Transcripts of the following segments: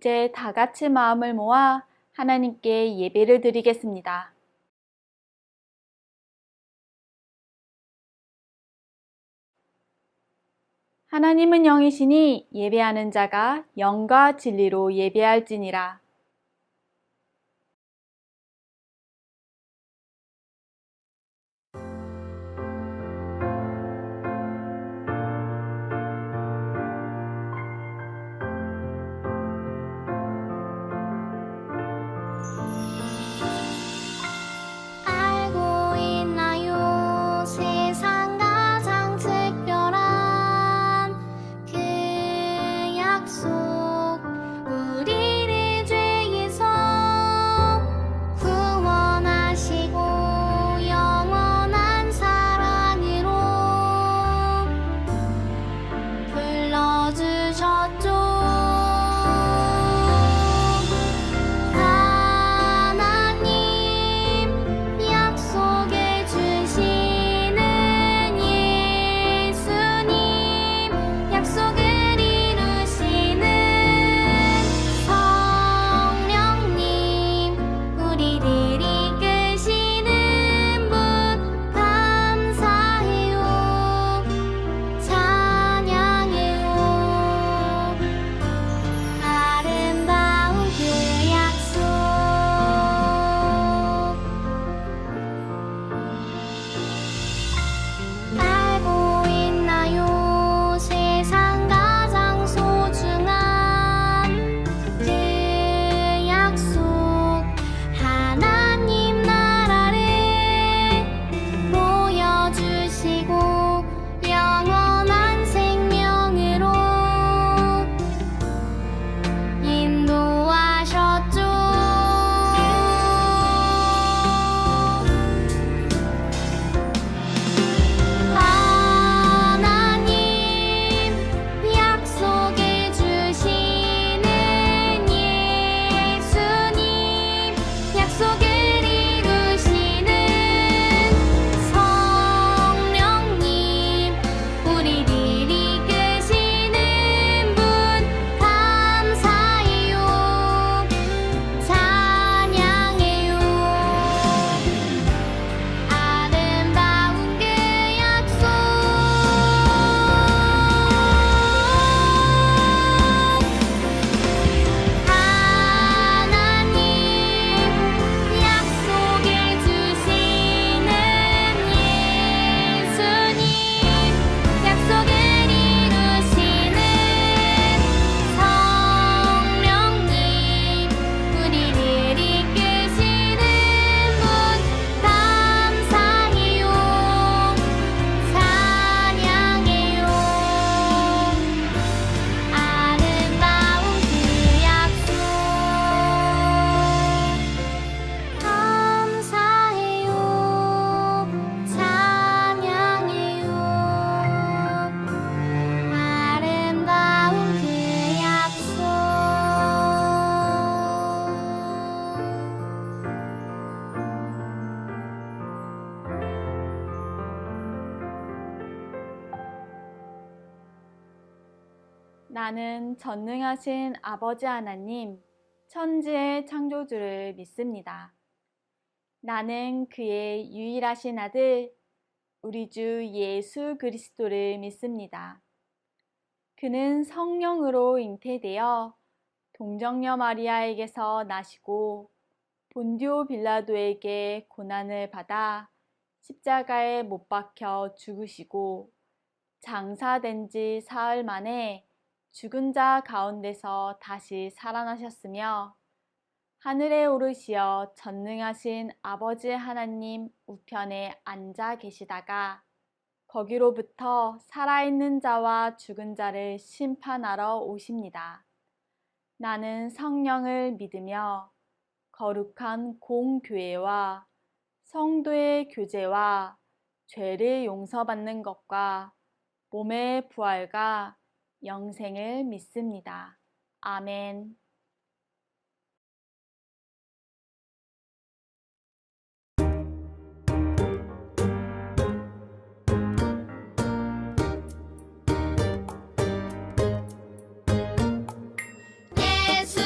이제 다 같이 마음을 모아 하나님께 예배를 드리겠습니다. 하나님은 영이시니 예배하는 자가 영과 진리로 예배할지니라. 알고 있나요? 세상 가장 특별한 그 약속, 우리를 죄에서 구원하시고 영원한 사랑으로 불러주셨죠. 알고 있나요? 세상 가장 소중한 그 약속, 하나님 나라를 보여주시고 영원한 생명으로 인도하셨죠. 하나님 약속해 주시는 예수님, 약속을 이루시는 성령님, 우리를 이끄시는 분 감사해요, 찬양해요. 아름다운 그 약속, 하나님 약속해 주시는 예수님, 약속을 이루시는 성령님, 우리를 이끄시는 분 감사해요, 찬양해요. 아름다운 그 약속, 감사해요, 찬양해요. 아름다운 그 약속. 나는 전능하신 아버지 하나님, 천지의 창조주를 믿습니다. 나는 그의 유일하신 아들, 우리 주 예수 그리스도를 믿습니다. 그는 성령으로 잉태되어 동정녀 마리아에게서 나시고 본디오 빌라도에게 고난을 받아 십자가에 못 박혀 죽으시고 장사된 지 사흘 만에 죽은 자 가운데서 다시 살아나셨으며 하늘에 오르시어 전능하신 아버지 하나님 우편에 앉아 계시다가 거기로부터 살아있는 자와 죽은 자를 심판하러 오십니다. 나는 성령을 믿으며 거룩한 공교회와 성도의 교제와 죄를 용서받는 것과 몸의 부활과 영생을 믿습니다. 아멘. 예수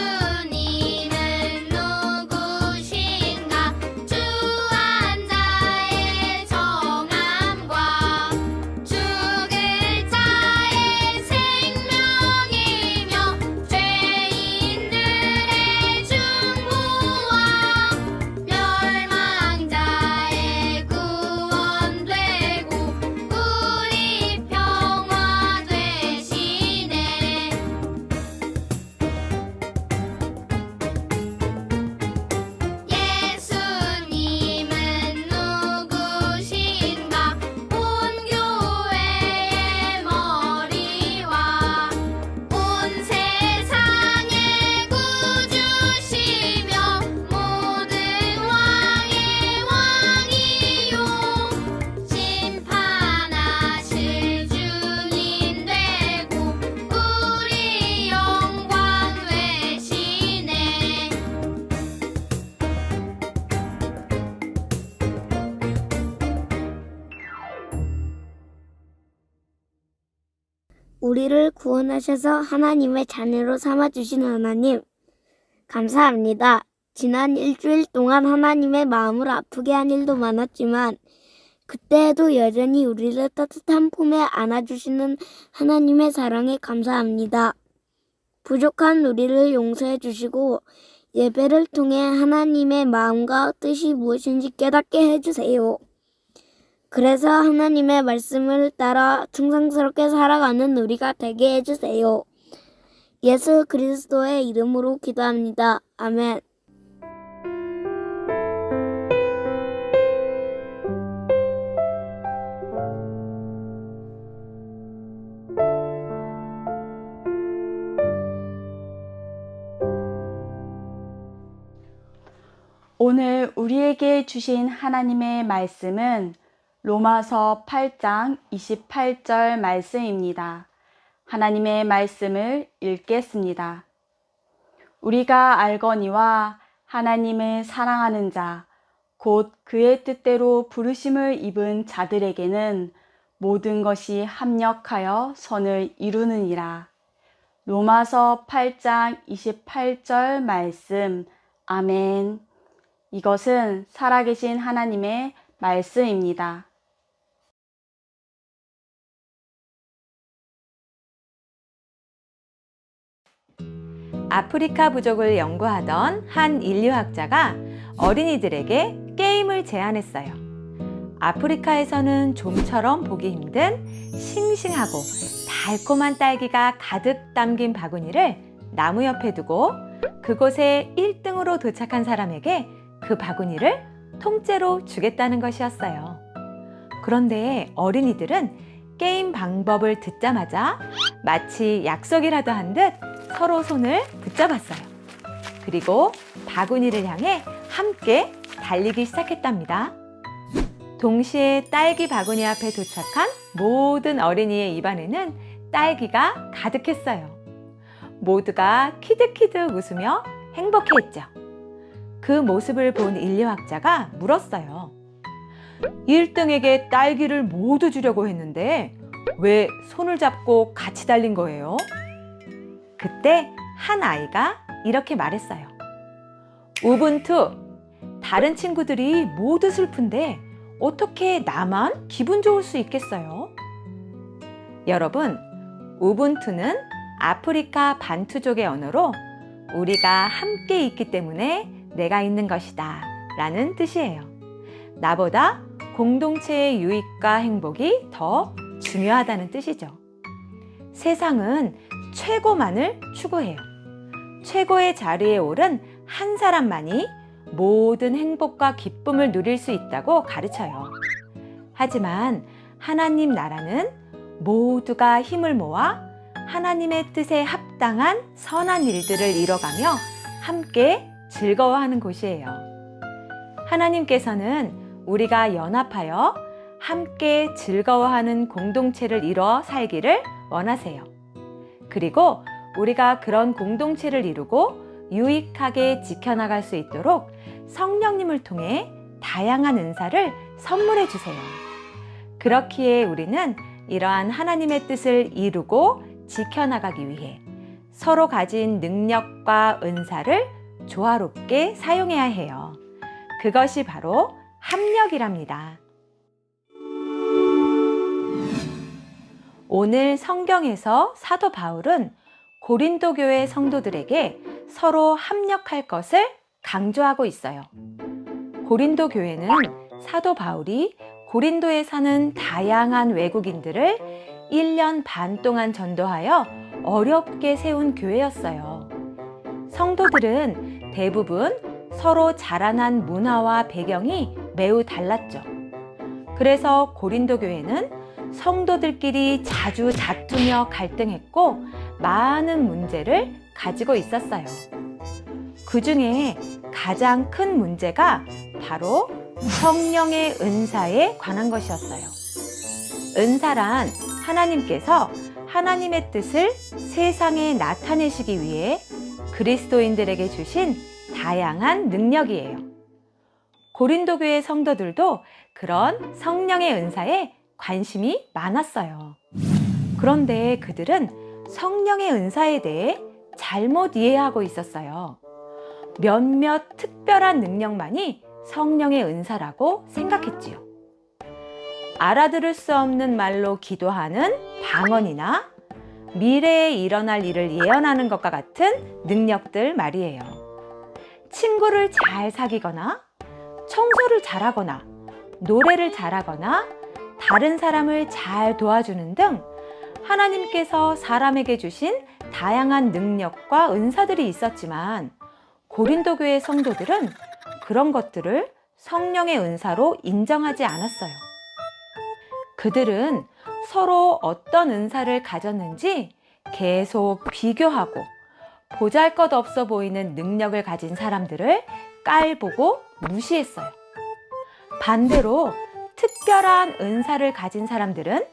우리를 구원하셔서 하나님의 자녀로 삼아주신 하나님, 감사합니다. 지난 일주일 동안 하나님의 마음을 아프게 한 일도 많았지만 그때에도 여전히 우리를 따뜻한 품에 안아주시는 하나님의 사랑에 감사합니다. 부족한 우리를 용서해 주시고 예배를 통해 하나님의 마음과 뜻이 무엇인지 깨닫게 해주세요. 그래서 하나님의 말씀을 따라 충성스럽게 살아가는 우리가 되게 해주세요. 예수 그리스도의 이름으로 기도합니다. 아멘. 오늘 우리에게 주신 하나님의 말씀은 로마서 8장 28절 말씀입니다. 하나님의 말씀을 읽겠습니다. 우리가 알거니와 하나님을 사랑하는 자, 곧 그의 뜻대로 부르심을 입은 자들에게는 모든 것이 합력하여 선을 이루느니라. 로마서 8장 28절 말씀. 아멘. 이것은 살아계신 하나님의 말씀입니다. 아프리카 부족을 연구하던 한 인류학자가 어린이들에게 게임을 제안했어요. 아프리카에서는 좀처럼 보기 힘든 싱싱하고 달콤한 딸기가 가득 담긴 바구니를 나무 옆에 두고 그곳에 1등으로 도착한 사람에게 그 바구니를 통째로 주겠다는 것이었어요. 그런데 어린이들은 게임 방법을 듣자마자 마치 약속이라도 한 듯 서로 손을 붙잡았어요. 그리고 바구니를 향해 함께 달리기 시작했답니다. 동시에 딸기 바구니 앞에 도착한 모든 어린이의 입안에는 딸기가 가득했어요. 모두가 키득키득 웃으며 행복해했죠. 그 모습을 본 인류학자가 물었어요. 1등에게 딸기를 모두 주려고 했는데 왜 손을 잡고 같이 달린 거예요? 그때 한 아이가 이렇게 말했어요. 우분투, 다른 친구들이 모두 슬픈데 어떻게 나만 기분 좋을 수 있겠어요? 여러분, 우분투는 아프리카 반투족의 언어로 우리가 함께 있기 때문에 내가 있는 것이다 라는 뜻이에요. 나보다 공동체의 유익과 행복이 더 중요하다는 뜻이죠. 세상은 최고만을 추구해요. 최고의 자리에 오른 한 사람만이 모든 행복과 기쁨을 누릴 수 있다고 가르쳐요. 하지만 하나님 나라는 모두가 힘을 모아 하나님의 뜻에 합당한 선한 일들을 이뤄가며 함께 즐거워하는 곳이에요. 하나님께서는 우리가 연합하여 함께 즐거워하는 공동체를 이뤄 살기를 원하세요. 그리고 우리가 그런 공동체를 이루고 유익하게 지켜나갈 수 있도록 성령님을 통해 다양한 은사를 선물해 주세요. 그렇기에 우리는 이러한 하나님의 뜻을 이루고 지켜나가기 위해 서로 가진 능력과 은사를 조화롭게 사용해야 해요. 그것이 바로 합력이랍니다. 오늘 성경에서 사도 바울은 고린도 교회 성도들에게 서로 합력할 것을 강조하고 있어요. 고린도 교회는 사도 바울이 고린도에 사는 다양한 외국인들을 1년 반 동안 전도하여 어렵게 세운 교회였어요. 성도들은 대부분 서로 자라난 문화와 배경이 매우 달랐죠. 그래서 고린도 교회는 성도들끼리 자주 다투며 갈등했고 많은 문제를 가지고 있었어요. 그 중에 가장 큰 문제가 바로 성령의 은사에 관한 것이었어요. 은사란 하나님께서 하나님의 뜻을 세상에 나타내시기 위해 그리스도인들에게 주신 다양한 능력이에요. 고린도 교회 성도들도 그런 성령의 은사에 관심이 많았어요. 그런데 그들은 성령의 은사에 대해 잘못 이해하고 있었어요. 몇몇 특별한 능력만이 성령의 은사라고 생각했지요. 알아들을 수 없는 말로 기도하는 방언이나 미래에 일어날 일을 예언하는 것과 같은 능력들 말이에요. 친구를 잘 사귀거나 청소를 잘하거나 노래를 잘하거나 다른 사람을 잘 도와주는 등 하나님께서 사람에게 주신 다양한 능력과 은사들이 있었지만 고린도 교회 성도들은 그런 것들을 성령의 은사로 인정하지 않았어요. 그들은 서로 어떤 은사를 가졌는지 계속 비교하고 보잘것없어 보이는 능력을 가진 사람들을 깔보고 무시했어요. 반대로 특별한 은사를 가진 사람들은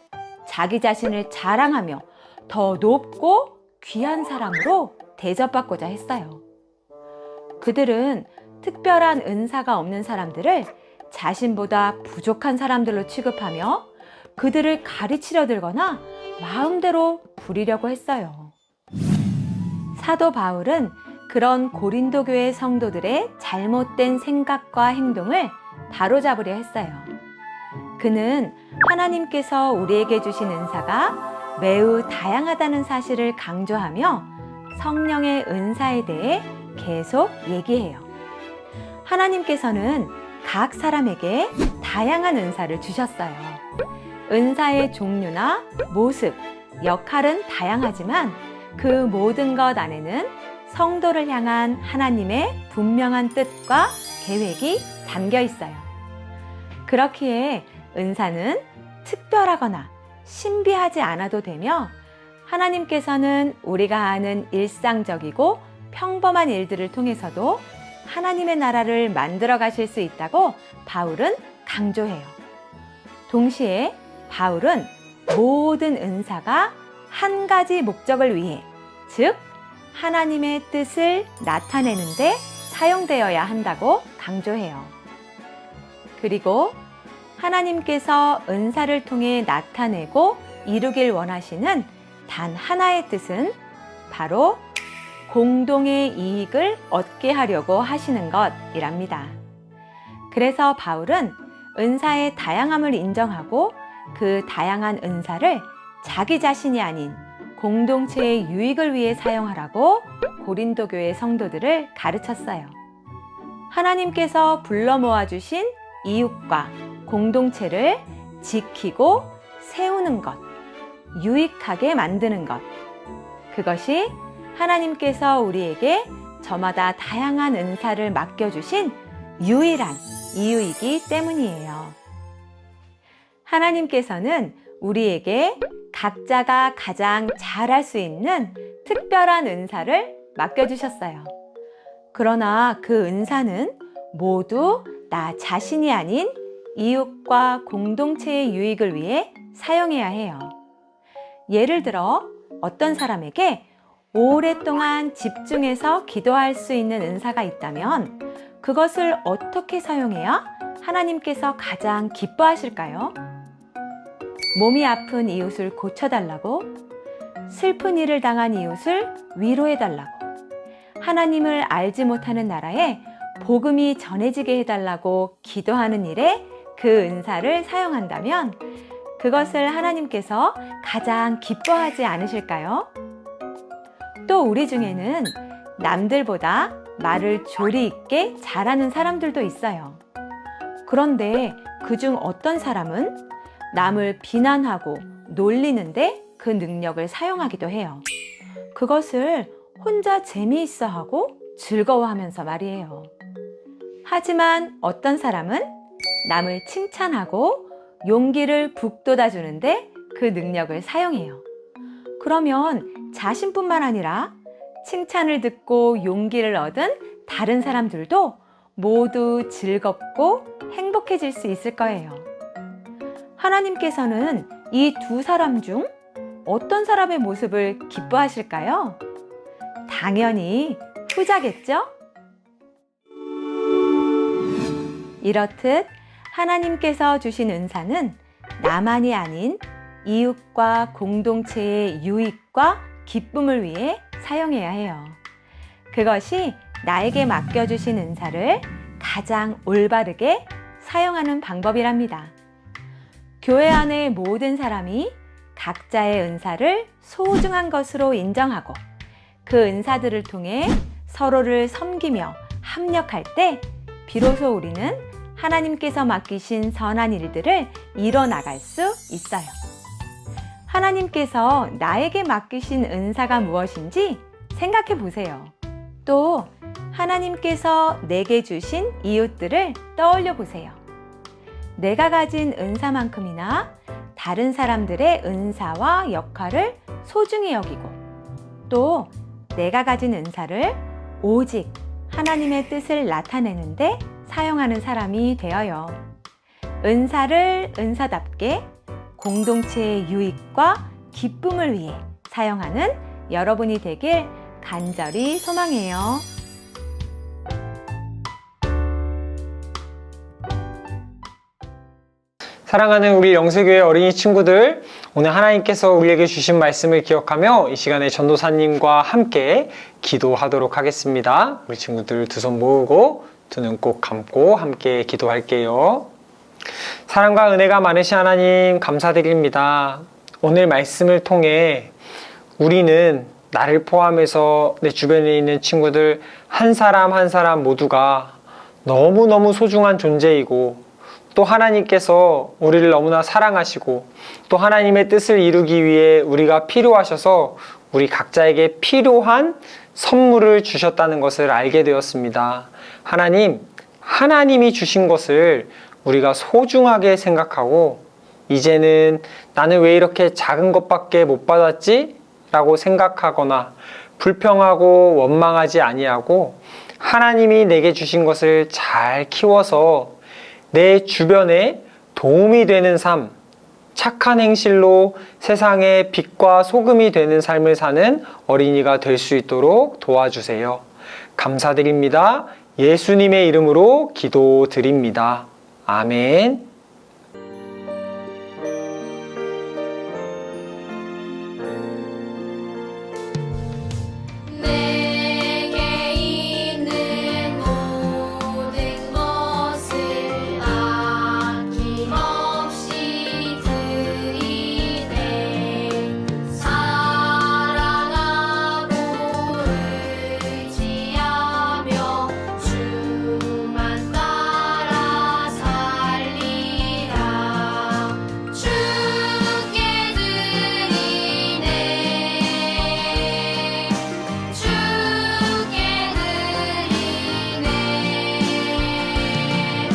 자기 자신을 자랑하며 더 높고 귀한 사람으로 대접받고자 했어요. 그들은 특별한 은사가 없는 사람들을 자신보다 부족한 사람들로 취급하며 그들을 가르치려 들거나 마음대로 부리려고 했어요. 사도 바울은 그런 고린도 교회 성도들의 잘못된 생각과 행동을 바로잡으려 했어요. 그는 하나님께서 우리에게 주신 은사가 매우 다양하다는 사실을 강조하며 성령의 은사에 대해 계속 얘기해요. 하나님께서는 각 사람에게 다양한 은사를 주셨어요. 은사의 종류나 모습, 역할은 다양하지만 그 모든 것 안에는 성도를 향한 하나님의 분명한 뜻과 계획이 담겨 있어요. 그렇기에 은사는 특별하거나 신비하지 않아도 되며 하나님께서는 우리가 아는 일상적이고 평범한 일들을 통해서도 하나님의 나라를 만들어 가실 수 있다고 바울은 강조해요. 동시에 바울은 모든 은사가 한 가지 목적을 위해, 즉 하나님의 뜻을 나타내는 데 사용되어야 한다고 강조해요. 그리고 하나님께서 은사를 통해 나타내고 이루길 원하시는 단 하나의 뜻은 바로 공동의 이익을 얻게 하려고 하시는 것이랍니다. 그래서 바울은 은사의 다양함을 인정하고 그 다양한 은사를 자기 자신이 아닌 공동체의 유익을 위해 사용하라고 고린도 교회 성도들을 가르쳤어요. 하나님께서 불러 모아주신 이웃과 공동체를 지키고 세우는 것, 유익하게 만드는 것, 그것이 하나님께서 우리에게 저마다 다양한 은사를 맡겨주신 유일한 이유이기 때문이에요. 하나님께서는 우리에게 각자가 가장 잘할 수 있는 특별한 은사를 맡겨주셨어요. 그러나 그 은사는 모두 나 자신이 아닌 이웃과 공동체의 유익을 위해 사용해야 해요. 예를 들어 어떤 사람에게 오랫동안 집중해서 기도할 수 있는 은사가 있다면 그것을 어떻게 사용해야 하나님께서 가장 기뻐하실까요? 몸이 아픈 이웃을 고쳐달라고, 슬픈 일을 당한 이웃을 위로해달라고, 하나님을 알지 못하는 나라에 복음이 전해지게 해달라고 기도하는 일에 그 은사를 사용한다면 그것을 하나님께서 가장 기뻐하지 않으실까요? 또 우리 중에는 남들보다 말을 조리 있게 잘하는 사람들도 있어요. 그런데 그중 어떤 사람은 남을 비난하고 놀리는데 그 능력을 사용하기도 해요. 그것을 혼자 재미있어 하고 즐거워하면서 말이에요. 하지만 어떤 사람은 남을 칭찬하고 용기를 북돋아 주는데 그 능력을 사용해요. 그러면 자신뿐만 아니라 칭찬을 듣고 용기를 얻은 다른 사람들도 모두 즐겁고 행복해질 수 있을 거예요. 하나님께서는 이 두 사람 중 어떤 사람의 모습을 기뻐하실까요? 당연히 후자겠죠? 이렇듯 하나님께서 주신 은사는 나만이 아닌 이웃과 공동체의 유익과 기쁨을 위해 사용해야 해요. 그것이 나에게 맡겨주신 은사를 가장 올바르게 사용하는 방법이랍니다. 교회 안의 모든 사람이 각자의 은사를 소중한 것으로 인정하고 그 은사들을 통해 서로를 섬기며 합력할 때 비로소 우리는 하나님께서 맡기신 선한 일들을 이뤄나갈 수 있어요. 하나님께서 나에게 맡기신 은사가 무엇인지 생각해 보세요. 또 하나님께서 내게 주신 이웃들을 떠올려 보세요. 내가 가진 은사만큼이나 다른 사람들의 은사와 역할을 소중히 여기고 또 내가 가진 은사를 오직 하나님의 뜻을 나타내는데 사용하는 사람이 되어요. 은사를 은사답게 공동체의 유익과 기쁨을 위해 사용하는 여러분이 되길 간절히 소망해요. 사랑하는 우리 영세교회 어린이 친구들, 오늘 하나님께서 우리에게 주신 말씀을 기억하며 이 시간에 전도사님과 함께 기도하도록 하겠습니다. 우리 친구들 두 손 모으고 두 눈 꼭 감고 함께 기도할게요. 사랑과 은혜가 많으신 하나님 감사드립니다. 오늘 말씀을 통해 우리는 나를 포함해서 내 주변에 있는 친구들 한 사람 한 사람 모두가 너무너무 소중한 존재이고 또 하나님께서 우리를 너무나 사랑하시고 또 하나님의 뜻을 이루기 위해 우리가 필요하셔서 우리 각자에게 필요한 선물을 주셨다는 것을 알게 되었습니다. 하나님이 주신 것을 우리가 소중하게 생각하고 이제는 나는 왜 이렇게 작은 것밖에 못 받았지? 라고 생각하거나 불평하고 원망하지 아니하고 하나님이 내게 주신 것을 잘 키워서 내 주변에 도움이 되는 삶, 착한 행실로 세상의 빛과 소금이 되는 삶을 사는 어린이가 될 수 있도록 도와주세요. 감사드립니다. 예수님의 이름으로 기도드립니다. 아멘. 내게 있는 모든 것을 아낌없이 드리네. 사랑하고 의지하며 주만 따라 살리라. 주께 드리네. 주께 드리네.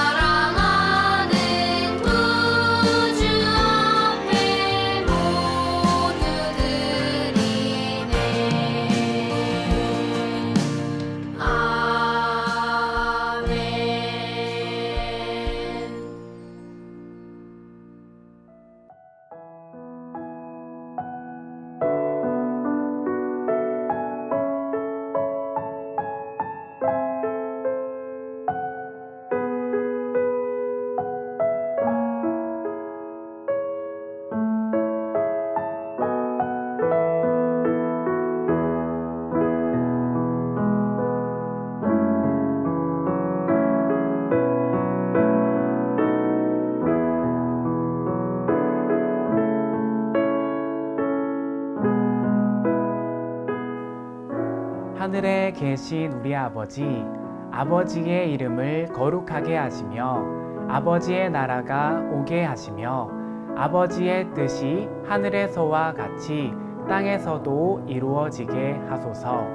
사랑하는 구주 앞에 모두 드리네. 아멘. 하늘에 계신 우리 아버지, 아버지의 이름을 거룩하게 하시며 아버지의 나라가 오게 하시며 아버지의 뜻이 하늘에서와 같이 땅에서도 이루어지게 하소서.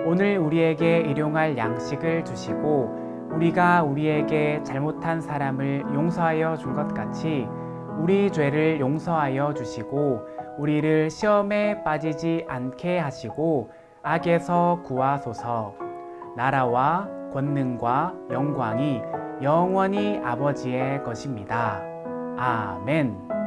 오늘 우리에게 일용할 양식을 주시고 우리가 우리에게 잘못한 사람을 용서하여 준 것 같이 우리 죄를 용서하여 주시고 우리를 시험에 빠지지 않게 하시고 악에서 구하소서. 나라와 권능과 영광이 영원히 아버지의 것입니다. 아멘.